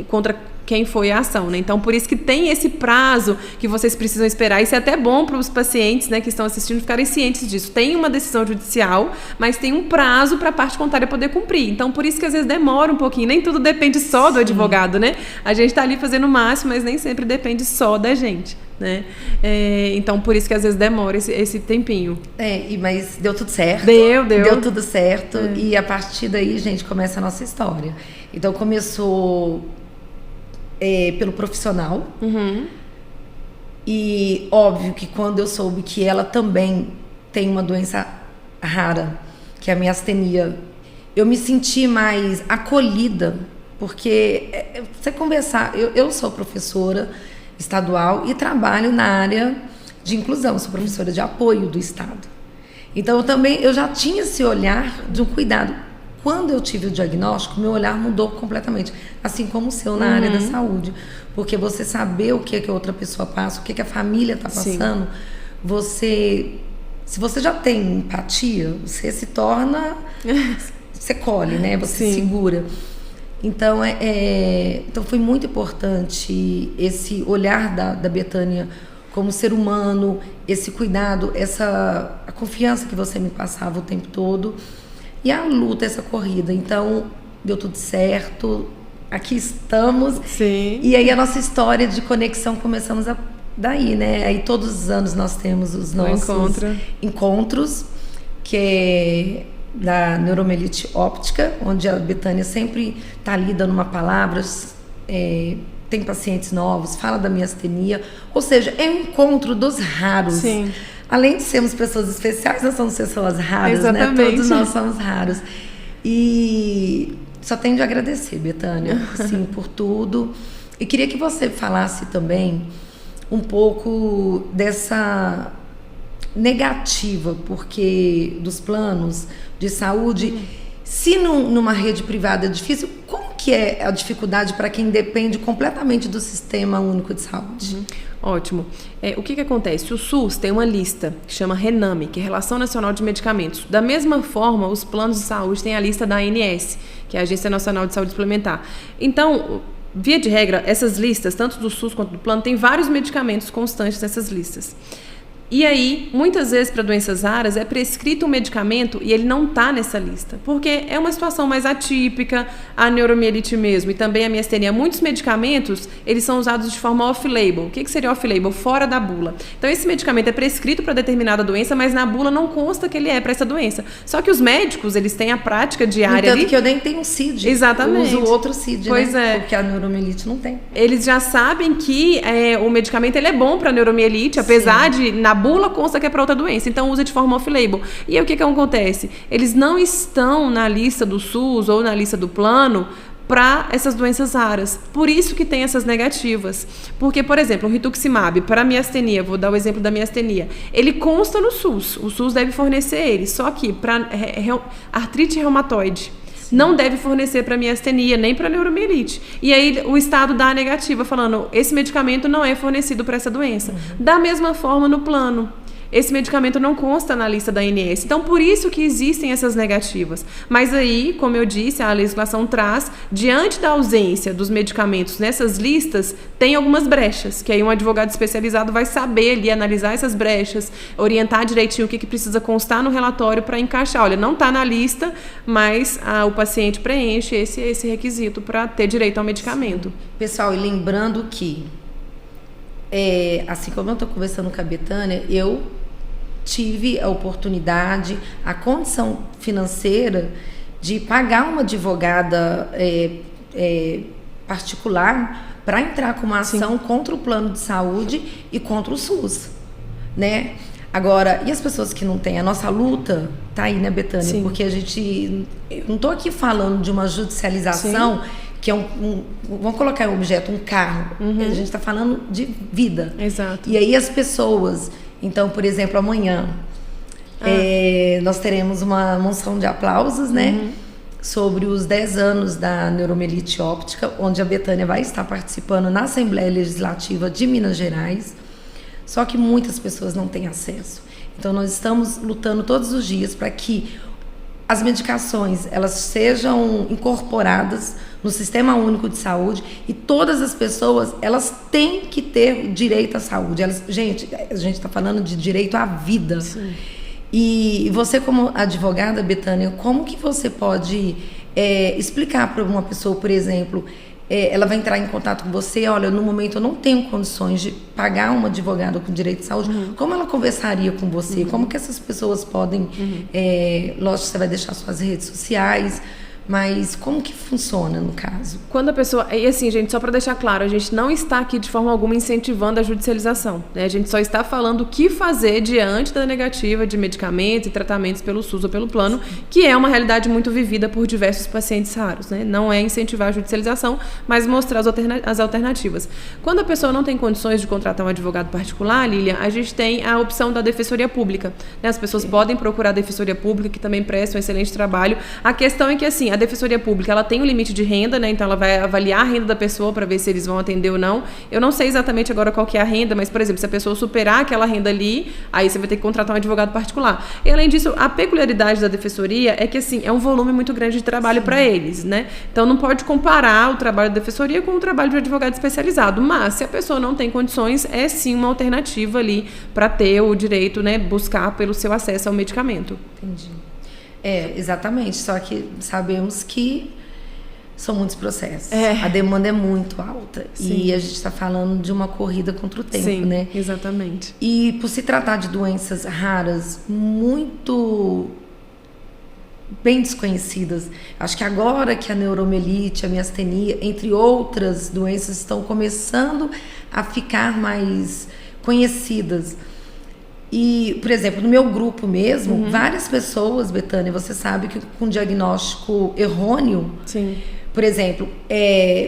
contra quem foi a ação, né? Então, por isso que tem esse prazo que vocês precisam esperar. Isso é até bom para os pacientes, né, que estão assistindo ficarem cientes disso. Tem uma decisão judicial, mas tem um prazo para a parte contrária poder cumprir. Então, por isso que às vezes demora um pouquinho. Nem tudo depende só do advogado, né? A gente está ali fazendo o máximo, mas nem sempre depende só da gente, né? Então, por isso que às vezes demora esse tempinho.
Mas deu tudo certo.
Deu
tudo certo. E a partir daí, gente, começa a nossa história. Então, começou pelo profissional. E óbvio que quando eu soube que ela também tem uma doença rara, que é a miastenia, eu me senti mais acolhida, porque você conversar, eu sou professora estadual e trabalho na área de inclusão, sou professora de apoio do Estado. Então eu já tinha esse olhar de um cuidado. Quando eu tive o diagnóstico, meu olhar mudou completamente, assim como o seu na área da saúde. Porque você saber o que a outra pessoa passa, o que a família está passando, se você já tem empatia, você se torna, você colhe, né? Você segura. Então, então foi muito importante esse olhar da Bethânia como ser humano, esse cuidado, a confiança que você me passava o tempo todo. E a luta, essa corrida. Então, deu tudo certo. Aqui estamos.
Sim.
E aí a nossa história de conexão começamos daí, né? Aí todos os anos nós temos os nossos encontros, que é da neuromielite óptica, onde a Bethânia sempre está ali dando uma palavra, tem pacientes novos, fala da miastenia. Ou seja, é um encontro dos raros.
Sim.
Além de sermos pessoas especiais, nós somos pessoas raras,
Exatamente.
né? Todos nós somos raros. E só tenho de agradecer, Bethânia, assim, por tudo. E queria que você falasse também um pouco dessa negativa, porque dos planos de saúde, se numa rede privada é difícil, como que é a dificuldade para quem depende completamente do Sistema Único de Saúde?
Ótimo. O que acontece? O SUS tem uma lista que chama RENAME, que é Relação Nacional de Medicamentos. Da mesma forma, os planos de saúde têm a lista da ANS, que é a Agência Nacional de Saúde Suplementar. Então, via de regra, essas listas, tanto do SUS quanto do plano, tem vários medicamentos constantes nessas listas. E aí, muitas vezes para doenças raras é prescrito um medicamento e ele não está nessa lista, porque é uma situação mais atípica, a neuromielite mesmo e também a miastenia. Muitos medicamentos, eles são usados de forma off-label. O que seria off-label? Fora da bula. Então esse medicamento é prescrito para determinada doença, mas na bula não consta que ele é para essa doença. Só que os médicos, eles têm a prática diária ali.
Tanto que eu nem tenho um CID.
Exatamente.
Eu uso outro CID,
pois
né?
É.
Porque a neuromielite não tem.
Eles já sabem que o medicamento ele é bom para neuromielite, apesar de na bula consta que é para outra doença, então usa de forma off-label. E aí o que acontece? Eles não estão na lista do SUS ou na lista do plano para essas doenças raras. Por isso que tem essas negativas. Porque, por exemplo, o rituximab para miastenia, vou dar o exemplo da miastenia, ele consta no SUS, o SUS deve fornecer ele, só que para artrite reumatoide, não deve fornecer para miastenia, nem para neuromielite. E aí o Estado dá a negativa, falando, esse medicamento não é fornecido para essa doença. Da mesma forma no plano. Esse medicamento não consta na lista da ANS. Então, por isso que existem essas negativas. Mas aí, como eu disse, a legislação traz, diante da ausência dos medicamentos nessas listas, tem algumas brechas, que aí um advogado especializado vai saber ali, analisar essas brechas, orientar direitinho o que precisa constar no relatório para encaixar. Olha, não está na lista, mas o paciente preenche esse requisito para ter direito ao medicamento.
Pessoal, e lembrando que, assim como eu estou conversando com a Betânia, eu tive a oportunidade, a condição financeira de pagar uma advogada particular para entrar com uma ação contra o plano de saúde e contra o SUS, né? Agora, e as pessoas que não têm? A nossa luta tá aí, né, Betânia?
Sim.
Porque eu não estou aqui falando de uma judicialização. Sim. Que é vamos colocar um objeto, um carro. A gente está falando de vida.
Exato.
E aí as pessoas, então, por exemplo, amanhã nós teremos uma moção de aplausos, né? Sobre os 10 anos da neuromielite óptica, onde a Betânia vai estar participando na Assembleia Legislativa de Minas Gerais. Só que muitas pessoas não têm acesso. Então nós estamos lutando todos os dias para que as medicações elas sejam incorporadas no Sistema Único de Saúde e todas as pessoas elas têm que ter direito à saúde. Gente, a gente está falando de direito à vida.
Sim.
E você como advogada, Betânia, como que você pode explicar para uma pessoa, por exemplo, ela vai entrar em contato com você, olha, no momento eu não tenho condições de pagar uma advogada com direito de saúde, como ela conversaria com você? Como que essas pessoas podem, lógico, você vai deixar suas redes sociais, mas como que funciona no caso?
Quando a pessoa... E assim, gente, só para deixar claro, a gente não está aqui de forma alguma incentivando a judicialização, né? A gente só está falando o que fazer diante da negativa de medicamentos e tratamentos pelo SUS ou pelo plano, que é uma realidade muito vivida por diversos pacientes raros, né? Não é incentivar a judicialização, mas mostrar as alternativas. Quando a pessoa não tem condições de contratar um advogado particular, Lilian, a gente tem a opção da Defensoria Pública, né? As pessoas podem procurar a Defensoria Pública, que também presta um excelente trabalho. A questão é que, assim, a Defensoria Pública, ela tem um limite de renda, né? Então ela vai avaliar a renda da pessoa para ver se eles vão atender ou não. Eu não sei exatamente agora qual que é a renda, mas, por exemplo, se a pessoa superar aquela renda ali, aí você vai ter que contratar um advogado particular. E, além disso, a peculiaridade da Defensoria é que, assim, é um volume muito grande de trabalho para eles, né? Então não pode comparar o trabalho da Defensoria com o trabalho de um advogado especializado, mas se a pessoa não tem condições, é sim uma alternativa ali para ter o direito, né, buscar pelo seu acesso ao medicamento.
Entendi. Exatamente, só que sabemos que são muitos processos. A demanda é muito alta. Sim. E a gente está falando de uma corrida contra o tempo,
sim,
né?
Exatamente.
E por se tratar de doenças raras, muito bem desconhecidas, acho que agora que a neuromielite, a miastenia, entre outras doenças, estão começando a ficar mais conhecidas. E, por exemplo, no meu grupo mesmo, várias pessoas, Betânia, você sabe que com diagnóstico errôneo,
sim.
Por exemplo,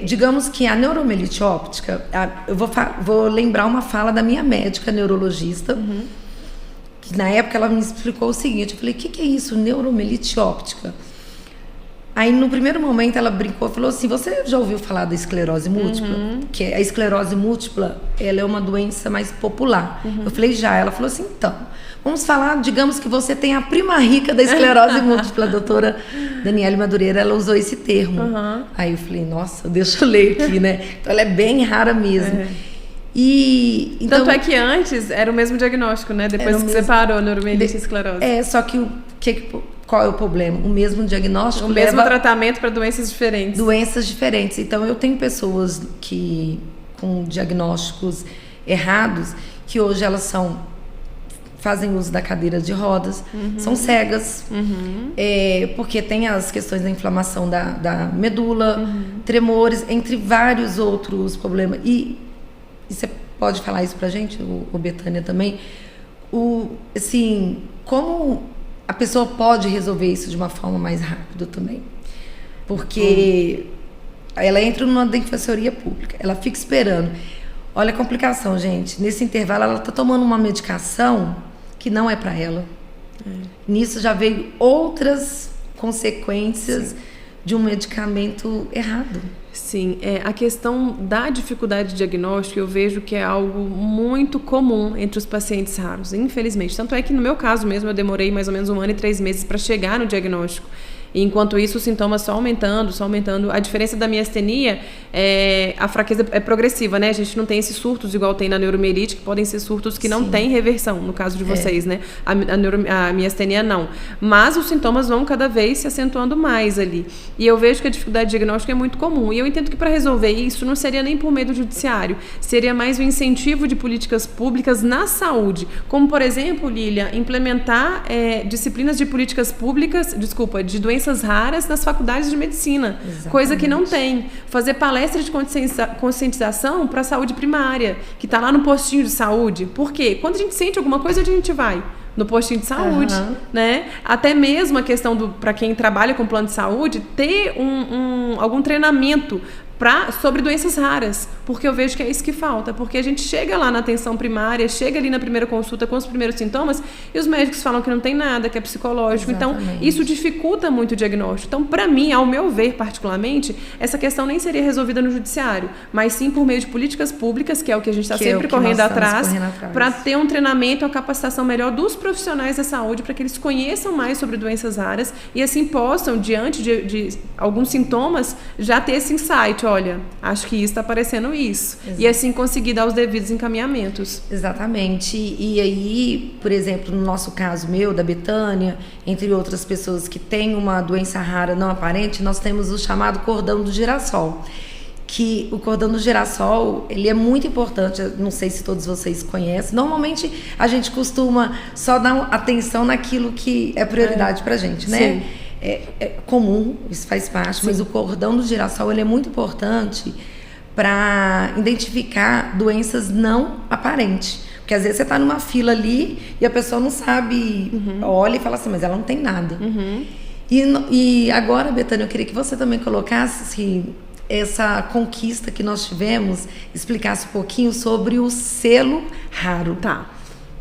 digamos que a neuromielite óptica, eu vou lembrar uma fala da minha médica neurologista, que na época ela me explicou o seguinte, eu falei, o que é isso, neuromielite óptica? Aí, no primeiro momento, ela brincou e falou assim, você já ouviu falar da esclerose múltipla? Que a esclerose múltipla, ela é uma doença mais popular. Eu falei, já. Ela falou assim, então, vamos falar, digamos que você tem a prima rica da esclerose múltipla. A doutora Daniele Madureira, ela usou esse termo. Aí eu falei, nossa, deixa eu ler aqui, né? Então, ela é bem rara mesmo. E, então,
tanto é que antes era o mesmo diagnóstico, né? Depois que separou neuromielite e esclerose.
Só que qual é o problema? O mesmo diagnóstico
o mesmo tratamento para doenças diferentes.
Doenças diferentes. Então, eu tenho pessoas com diagnósticos errados, que hoje elas fazem uso da cadeira de rodas, são cegas, porque tem as questões da inflamação da medula, tremores, entre vários outros problemas. E você pode falar isso pra gente, o Betânia também, assim, como a pessoa pode resolver isso de uma forma mais rápida também? Porque ela entra numa defensoria pública, ela fica esperando. Olha a complicação, gente. Nesse intervalo, ela está tomando uma medicação que não é para ela. Nisso já veio outras consequências de um medicamento errado.
Sim, a questão da dificuldade de diagnóstico eu vejo que é algo muito comum entre os pacientes raros, infelizmente. Tanto é que no meu caso mesmo eu demorei mais ou menos 1 ano e 3 meses para chegar no diagnóstico. E enquanto isso, os sintomas só aumentando. A diferença da miastenia a fraqueza é progressiva, né? A gente não tem esses surtos igual tem na neuromielite, que podem ser surtos que não têm reversão, no caso de vocês, né? A miastenia não. Mas os sintomas vão cada vez se acentuando mais ali. E eu vejo que a dificuldade de diagnóstico é muito comum. E eu entendo que para resolver isso não seria nem por meio do judiciário, seria mais o incentivo de políticas públicas na saúde. Como, por exemplo, Lília, implementar disciplinas de políticas públicas, de doenças raras nas faculdades de medicina. Exatamente. Coisa que não tem. Fazer palestra de conscientização para a saúde primária, que está lá no postinho de saúde. Por quê? Quando a gente sente alguma coisa, a gente vai no postinho de saúde, né? Até mesmo a questão para quem trabalha com plano de saúde, ter algum treinamento sobre doenças raras, porque eu vejo que é isso que falta, porque a gente chega lá na atenção primária, chega ali na primeira consulta com os primeiros sintomas e os médicos falam que não tem nada, que é psicológico. Exatamente. Então isso dificulta muito o diagnóstico. Então, para mim, ao meu ver particularmente, essa questão nem seria resolvida no judiciário, mas sim por meio de políticas públicas, que é o que a gente está sempre correndo atrás, para ter um treinamento, uma capacitação melhor dos profissionais da saúde, para que eles conheçam mais sobre doenças raras e assim possam, diante de alguns sintomas, já ter esse insight. Olha, acho que isso está parecendo isso. Exato. E assim conseguir dar os devidos encaminhamentos.
Exatamente. E aí, por exemplo, no nosso caso meu, da Betânia, entre outras pessoas que têm uma doença rara não aparente, nós temos o chamado cordão do girassol. Que o cordão do girassol, ele é muito importante, não sei se todos vocês conhecem. Normalmente, a gente costuma só dar atenção naquilo que é prioridade pra gente, né? Sim. É comum, isso faz parte, mas o cordão do girassol ele é muito importante para identificar doenças não aparentes. Porque às vezes você está numa fila ali e a pessoa não sabe, olha e fala assim, mas ela não tem nada. E agora, Betânia, eu queria que você também colocasse assim, essa conquista que nós tivemos, explicasse um pouquinho sobre o selo raro.
Tá.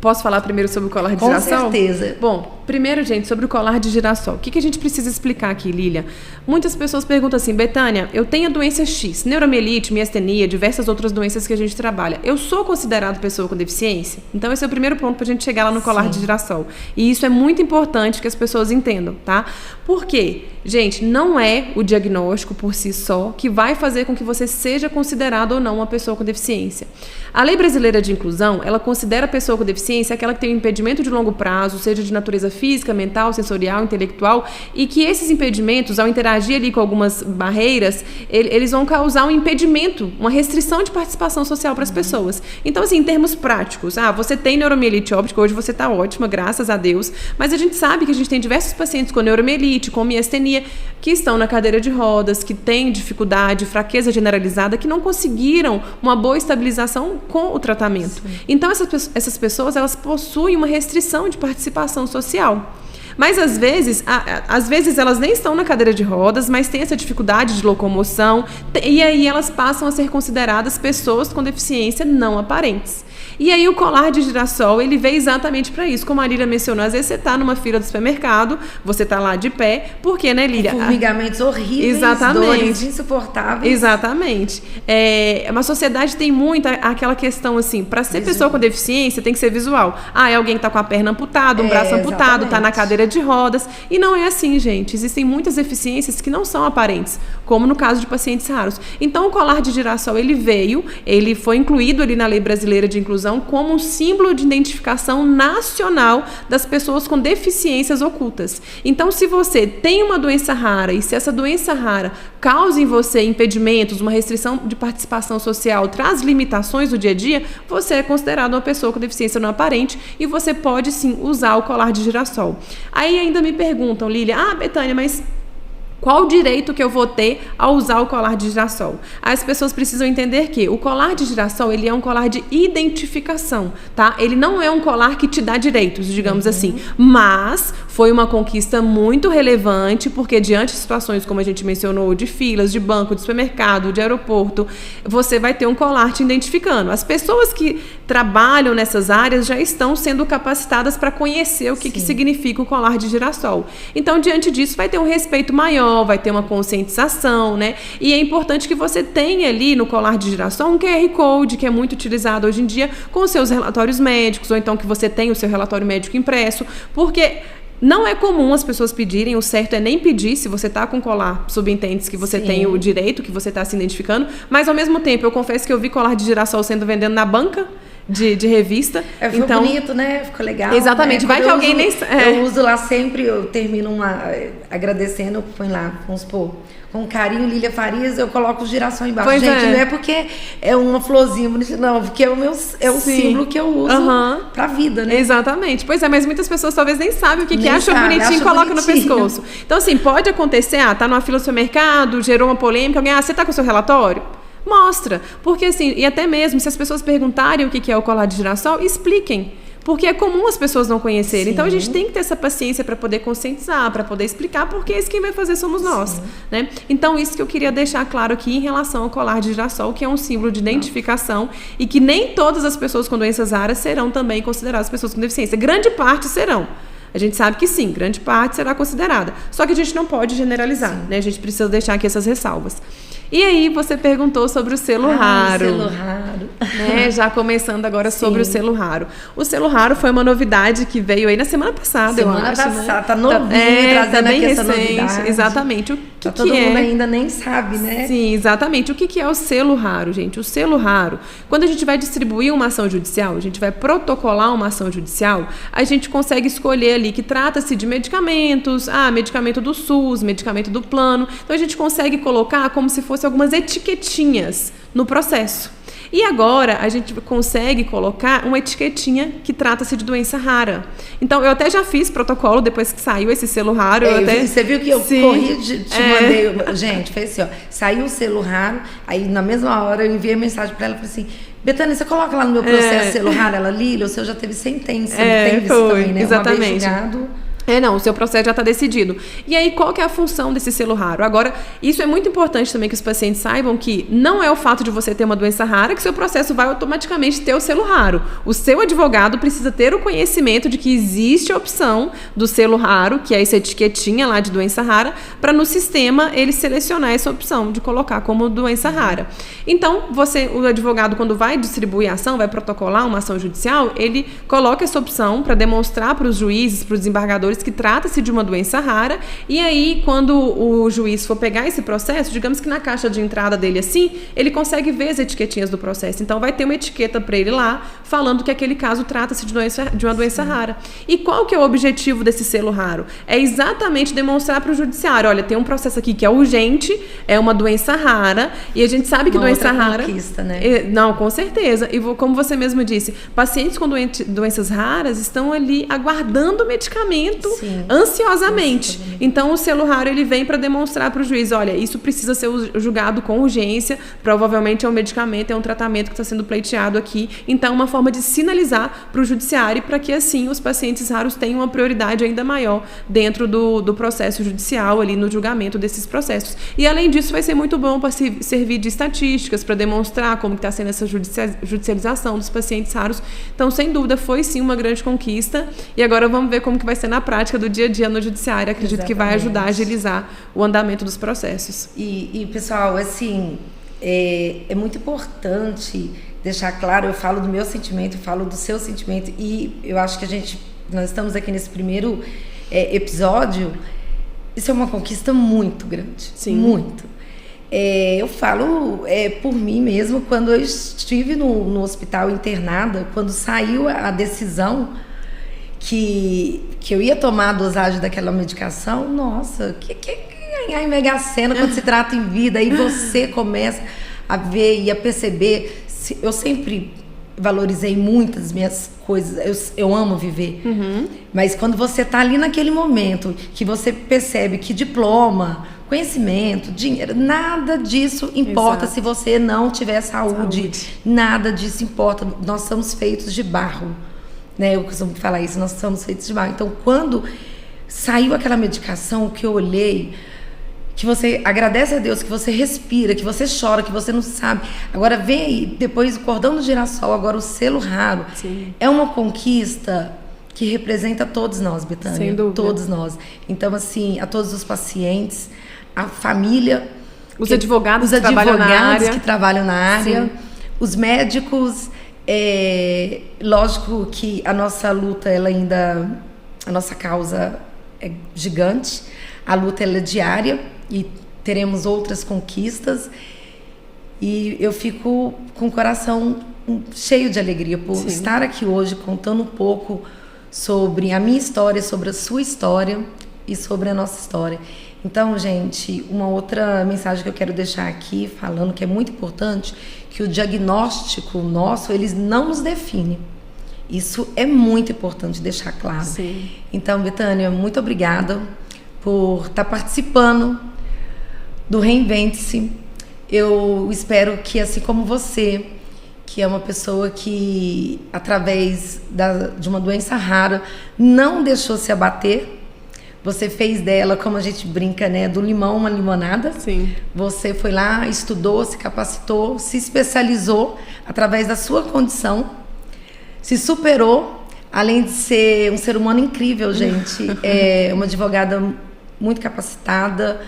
Posso falar primeiro sobre o colar de girassol?
Com certeza.
Bom, primeiro, gente, sobre o colar de girassol. O que a gente precisa explicar aqui, Lília? Muitas pessoas perguntam assim, Betânia, eu tenho a doença X, neuromielite, miastenia, diversas outras doenças que a gente trabalha. Eu sou considerado pessoa com deficiência? Então, esse é o primeiro ponto para a gente chegar lá no colar de girassol. E isso é muito importante que as pessoas entendam, tá? Por quê? Gente, não é o diagnóstico por si só que vai fazer com que você seja considerado ou não uma pessoa com deficiência. A Lei Brasileira de Inclusão, ela considera a pessoa com deficiência aquela que tem um impedimento de longo prazo, seja de natureza física, mental, sensorial, intelectual, e que esses impedimentos, ao interagir ali com algumas barreiras, eles vão causar um impedimento, uma restrição de participação social para as pessoas. Então, assim, em termos práticos, você tem neuromielite óptica, hoje você está ótima, graças a Deus, mas a gente sabe que a gente tem diversos pacientes com neuromielite, com miastenia, que estão na cadeira de rodas, que têm dificuldade, fraqueza generalizada, que não conseguiram uma boa estabilização com o tratamento. Sim. Então, essas pessoas, elas possuem uma restrição de participação social. Mas, às vezes elas nem estão na cadeira de rodas, mas têm essa dificuldade de locomoção, e aí elas passam a ser consideradas pessoas com deficiência não aparentes. E aí o colar de girassol, ele veio exatamente para isso. Como a Lília mencionou, às vezes você está numa fila do supermercado, você está lá de pé, porque, né, Lília?
Formigamentos horríveis,
exatamente.
Dores insuportáveis.
Exatamente. Uma sociedade tem muito aquela questão assim, para ser pessoa com deficiência tem que ser visual. É alguém que está com a perna amputada, um braço amputado, está na cadeira de rodas. E não é assim, gente. Existem muitas deficiências que não são aparentes, como no caso de pacientes raros. Então, o colar de girassol, ele foi incluído ali na Lei Brasileira de Inclusão como um símbolo de identificação nacional das pessoas com deficiências ocultas. Então, se você tem uma doença rara e se essa doença rara causa em você impedimentos, uma restrição de participação social, traz limitações do dia a dia, você é considerado uma pessoa com deficiência não aparente e você pode sim usar o colar de girassol. Aí ainda me perguntam, Lília, Betânia, mas qual o direito que eu vou ter ao usar o colar de girassol? As pessoas precisam entender que o colar de girassol, ele é um colar de identificação, tá? Ele não é um colar que te dá direitos, digamos assim, mas foi uma conquista muito relevante, porque diante de situações como a gente mencionou, de filas, de banco, de supermercado, de aeroporto, você vai ter um colar te identificando. As pessoas que trabalham nessas áreas já estão sendo capacitadas para conhecer o que significa o colar de girassol. Então, diante disso, vai ter um respeito maior, vai ter uma conscientização, né? E é importante que você tenha ali no colar de girassol um QR Code, que é muito utilizado hoje em dia, com os seus relatórios médicos, ou então que você tenha o seu relatório médico impresso, porque não é comum as pessoas pedirem, o certo é nem pedir, se você está com colar, subentende-se que você tem o direito, que você está se identificando, mas ao mesmo tempo, eu confesso que eu vi colar de girassol sendo vendido na banca de revista.
Ficou
então,
bonito, né? Ficou legal.
Exatamente.
Né?
Vai que alguém nem...
Eu uso lá sempre, eu termino agradecendo, põe lá, vamos supor, com carinho, Lília Farias, eu coloco o girassol embaixo.
Pois
gente, não é porque é uma florzinha bonita, não, porque é o símbolo que eu uso pra vida, né?
Exatamente. Pois é, mas muitas pessoas talvez nem sabem o que acham bonitinho e colocam no pescoço. Então, assim, pode acontecer, tá numa fila do supermercado, gerou uma polêmica, alguém, você tá com o seu relatório? Mostra, porque assim, e até mesmo se as pessoas perguntarem o que é o colar de girassol, expliquem, porque é comum as pessoas não conhecerem. Então a gente tem que ter essa paciência para poder conscientizar, para poder explicar, porque isso quem vai fazer somos nós, né? Então isso que eu queria deixar claro aqui em relação ao colar de girassol, que é um símbolo de identificação e que nem todas as pessoas com doenças raras serão também consideradas pessoas com deficiência. Grande parte serão. A gente sabe que sim, grande parte será considerada. Só que a gente não pode generalizar, né? A gente precisa deixar aqui essas ressalvas. E aí você perguntou sobre o selo raro.
O selo raro.
Né? Já começando agora sobre o selo raro. O selo raro foi uma novidade que veio aí na semana passada, eu acho. Semana passada,
tá novinho, trazendo
bem
aqui
recente,
essa novidade.
Exatamente. O que
todo mundo ainda nem sabe, né?
Sim, exatamente. O que é o selo raro, gente? O selo raro, quando a gente vai distribuir uma ação judicial, a gente vai protocolar uma ação judicial, a gente consegue escolher ali que trata-se de medicamentos, medicamento do SUS, medicamento do plano. Então a gente consegue colocar como se fosse algumas etiquetinhas no processo. E agora a gente consegue colocar uma etiquetinha que trata-se de doença rara. Então, eu até já fiz protocolo depois que saiu esse selo raro.
Você viu que eu corri, te mandei... Gente, fez assim, ó. Saiu o selo raro, aí na mesma hora eu enviei mensagem para ela e falei assim... Betânia, você coloca lá no meu processo selo raro? Ela, Lília, o seu já teve sentença, teve isso também, né?
Exatamente.
Uma vez julgado...
Não, o seu processo já está decidido. E aí, qual que é a função desse selo raro? Agora, isso é muito importante também que os pacientes saibam que não é o fato de você ter uma doença rara que seu processo vai automaticamente ter o selo raro. O seu advogado precisa ter o conhecimento de que existe a opção do selo raro, que é essa etiquetinha lá de doença rara, para no sistema ele selecionar essa opção de colocar como doença rara. Então, o advogado, quando vai distribuir a ação, vai protocolar uma ação judicial, ele coloca essa opção para demonstrar para os juízes, para os desembargadores, que trata-se de uma doença rara, e aí quando o juiz for pegar esse processo, digamos que na caixa de entrada dele assim, ele consegue ver as etiquetinhas do processo, então vai ter uma etiqueta para ele lá, falando que aquele caso trata-se de uma doença rara. E qual que é o objetivo desse selo raro? É exatamente demonstrar para o judiciário, olha, tem um processo aqui que é urgente, é uma doença rara, e a gente sabe que uma doença rara...
Conquista, né?
Não, com certeza. E como você mesmo disse, pacientes com doenças raras estão ali aguardando o medicamento ansiosamente. Então, o selo raro ele vem para demonstrar para o juiz, olha, isso precisa ser julgado com urgência, provavelmente é um medicamento, é um tratamento que está sendo pleiteado aqui. Então, uma forma de sinalizar para o judiciário para que, assim, os pacientes raros tenham uma prioridade ainda maior dentro do processo judicial, ali no julgamento desses processos. E, além disso, vai ser muito bom para servir de estatísticas, para demonstrar como está sendo essa judicialização dos pacientes raros. Então, sem dúvida, foi sim uma grande conquista. E agora vamos ver como que vai ser na prática do dia a dia no judiciário. Acredito que vai ajudar a agilizar o andamento dos processos.
E pessoal, assim, é muito importante deixar claro, eu falo do meu sentimento, eu falo do seu sentimento, e eu acho que nós estamos aqui nesse primeiro episódio, isso é uma conquista muito grande.
Sim.
Muito. Eu falo por mim mesmo, quando eu estive no hospital internada, quando saiu a decisão que eu ia tomar a dosagem daquela medicação, nossa, que ganhar em Mega Sena quando se trata em vida, aí você começa a ver e a perceber. Eu sempre valorizei muitas minhas coisas, eu amo viver, mas quando você está ali naquele momento que você percebe que diploma, conhecimento, dinheiro, nada disso importa. Exato. Se você não tiver saúde, nada disso importa. Nós somos feitos de barro, né? Eu costumo falar isso, nós somos feitos de barro. Então, quando saiu aquela medicação, que eu olhei, que você agradece a Deus, que você respira, que você chora, que você não sabe. Agora vem aí, depois o cordão do girassol, agora o selo raro.
Sim.
É uma conquista que representa todos nós, Betânia.
Sem dúvida.
Todos nós. Então, assim, a todos os pacientes, a família,
os advogados que trabalham na área,
Sim. Os médicos, lógico que a nossa luta, a nossa causa é gigante, a luta ela é diária e teremos outras conquistas, e eu fico com o coração cheio de alegria por Sim. estar aqui hoje contando um pouco sobre a minha história, sobre a sua história e sobre a nossa história. Então, gente, uma outra mensagem que eu quero deixar aqui, falando que é muito importante, que o diagnóstico nosso, eles não nos define. Isso é muito importante deixar claro.
Sim.
Então, Betânia, muito obrigada por estar participando do Reinvente-se. Eu espero que, assim como você, que é uma pessoa que, através de uma doença rara, não deixou se abater. Você fez dela, como a gente brinca, né, do limão uma limonada.
Sim.
Você foi lá, estudou, se capacitou, se especializou através da sua condição, se superou, além de ser um ser humano incrível, gente. É uma advogada muito capacitada,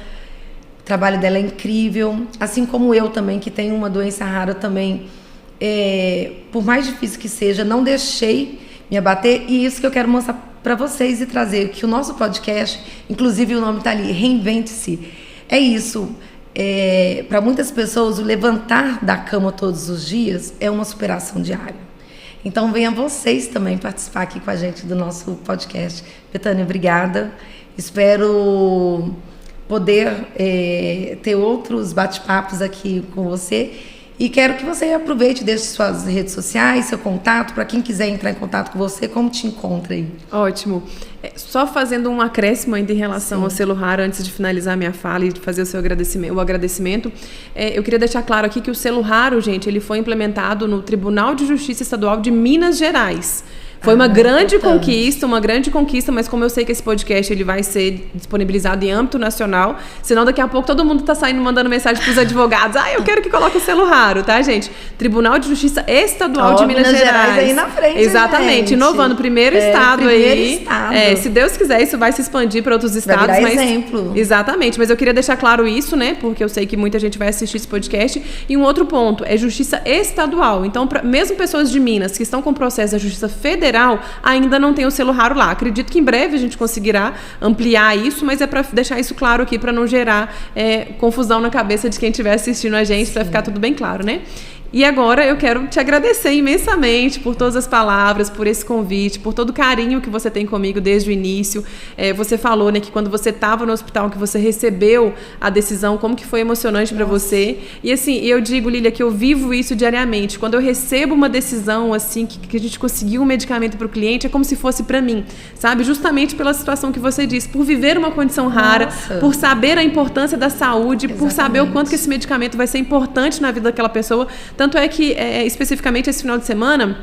o trabalho dela é incrível, assim como eu também, que tenho uma doença rara também. Por mais difícil que seja, não deixei me abater, e isso que eu quero mostrar para vocês e trazer, que o nosso podcast, inclusive o nome está ali, Reinvente-se, é isso. Para muitas pessoas, o levantar da cama todos os dias é uma superação diária. Então, venham vocês também participar aqui com a gente do nosso podcast. Betânia, obrigada. Espero poder ter outros bate-papos aqui com você. E quero que você aproveite e deixe suas redes sociais, seu contato, para quem quiser entrar em contato com você, como te encontra aí?
Ótimo. Só fazendo um acréscimo ainda em relação Sim. ao selo raro, antes de finalizar minha fala e de fazer o agradecimento, eu queria deixar claro aqui que o selo raro, gente, ele foi implementado no Tribunal de Justiça Estadual de Minas Gerais. Foi uma grande conquista, mas como eu sei que esse podcast ele vai ser disponibilizado em âmbito nacional, senão daqui a pouco todo mundo tá saindo mandando mensagem pros advogados, eu quero que coloque o selo raro, tá, gente? Tribunal de Justiça Estadual de Minas Gerais.
Aí na frente,
exatamente, gente. Inovando, primeiro estado aí. Estado. Se Deus quiser, isso vai se expandir para outros estados.
Vai virar exemplo.
Exatamente, mas eu queria deixar claro isso, né, porque eu sei que muita gente vai assistir esse podcast. E um outro ponto, é justiça estadual. Então, mesmo pessoas de Minas que estão com processo da Justiça Federal, ainda não tem o selo raro lá. Acredito que em breve a gente conseguirá ampliar isso, mas é para deixar isso claro aqui, para não gerar confusão na cabeça de quem estiver assistindo a gente, para ficar tudo bem claro, né? E agora eu quero te agradecer imensamente por todas as palavras, por esse convite, por todo o carinho que você tem comigo desde o início. Você falou, né, que quando você estava no hospital, que você recebeu a decisão, como que foi emocionante para você. E assim, eu digo, Lília, que eu vivo isso diariamente. Quando eu recebo uma decisão, assim, que a gente conseguiu um medicamento para o cliente, é como se fosse para mim, sabe? Justamente pela situação que você disse, por viver uma condição rara, por saber a importância da saúde, Exatamente. Por saber o quanto que esse medicamento vai ser importante na vida daquela pessoa. Tanto é que, especificamente esse final de semana,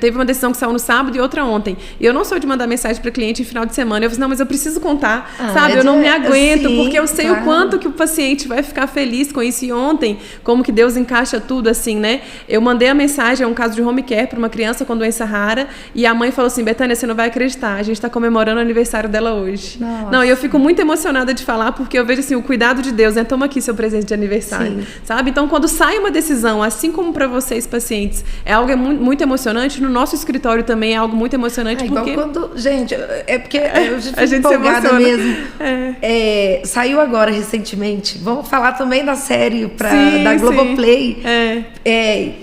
teve uma decisão que saiu no sábado e outra ontem. E eu não sou de mandar mensagem para cliente em final de semana. Eu falei, não, mas eu preciso contar, sabe? Eu não me aguento, sim, porque eu sei claro. O quanto que o paciente vai ficar feliz com isso. E ontem, como que Deus encaixa tudo assim, né? Eu mandei a mensagem, é um caso de home care para uma criança com doença rara, e a mãe falou assim, Betânia, você não vai acreditar, a gente está comemorando o aniversário dela hoje. Nossa. Não, e eu fico muito emocionada de falar, porque eu vejo assim, o cuidado de Deus, né? Toma aqui seu presente de aniversário, sim. Sabe? Então, quando sai uma decisão, assim como para vocês, pacientes, é algo muito emocionante. emocionante, no nosso escritório também é algo muito emocionante. Porque...
igual quando... Gente, é porque eu já
a
fico
gente
empolgada
se emociona.
mesmo. Saiu agora, recentemente. Vamos falar também da série da
Sim,
Globoplay.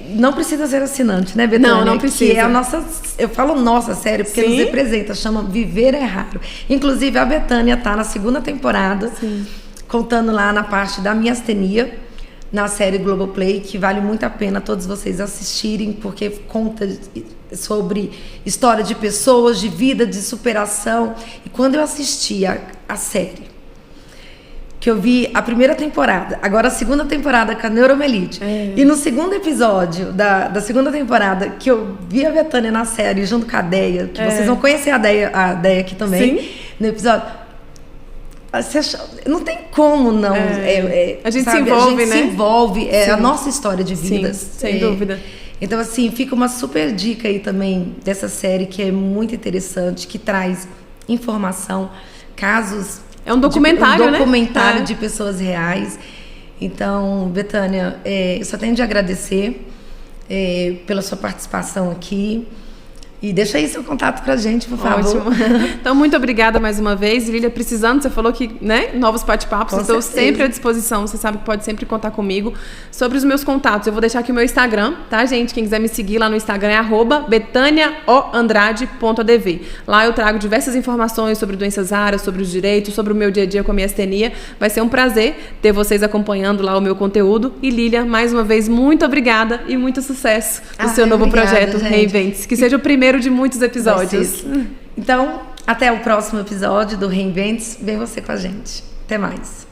Não precisa ser assinante, né, Betânia?
Não precisa.
Que é a nossa... Eu falo nossa série porque nos representa. Chama Viver é Raro. Inclusive, a Betânia tá na 2ª temporada.
Sim.
Contando lá na parte da miastenia, na série Globoplay, que vale muito a pena todos vocês assistirem, porque conta sobre história de pessoas, de vida, de superação. E quando eu assisti a série, que eu vi a 1ª temporada, agora a 2ª temporada com a Neuromelite, e no 2º episódio da 2ª temporada, que eu vi a Betânia na série junto com a Deia, que vocês vão conhecer a Deia aqui também, no episódio... Não tem como não.
A gente se envolve, né?
A gente se envolve. É a nossa história de vidas.
Sim, sem dúvida.
Então, assim, fica uma super dica aí também dessa série que é muito interessante, que traz informação, casos...
É um documentário, né?
Um documentário de pessoas reais. Então, Betânia, eu só tenho de agradecer pela sua participação aqui. E deixa aí seu contato pra gente, por favor.
Ótimo. Então, muito obrigada mais uma vez. Lília, precisando, você falou que, né, novos bate-papos, estou sempre à disposição. Você sabe que pode sempre contar comigo. Sobre os meus contatos, eu vou deixar aqui o meu Instagram, tá, gente? Quem quiser me seguir lá no Instagram é @betaniaoandrade.adv. Lá eu trago diversas informações sobre doenças raras, sobre os direitos, sobre o meu dia a dia com a miastenia. Vai ser um prazer ter vocês acompanhando lá o meu conteúdo. E Lília, mais uma vez, muito obrigada e muito sucesso no seu novo projeto, Reinvente-se. Que seja o primeiro de muitos episódios.
Então, até o próximo episódio do Reinvente-se. Vem você com a gente. Até mais.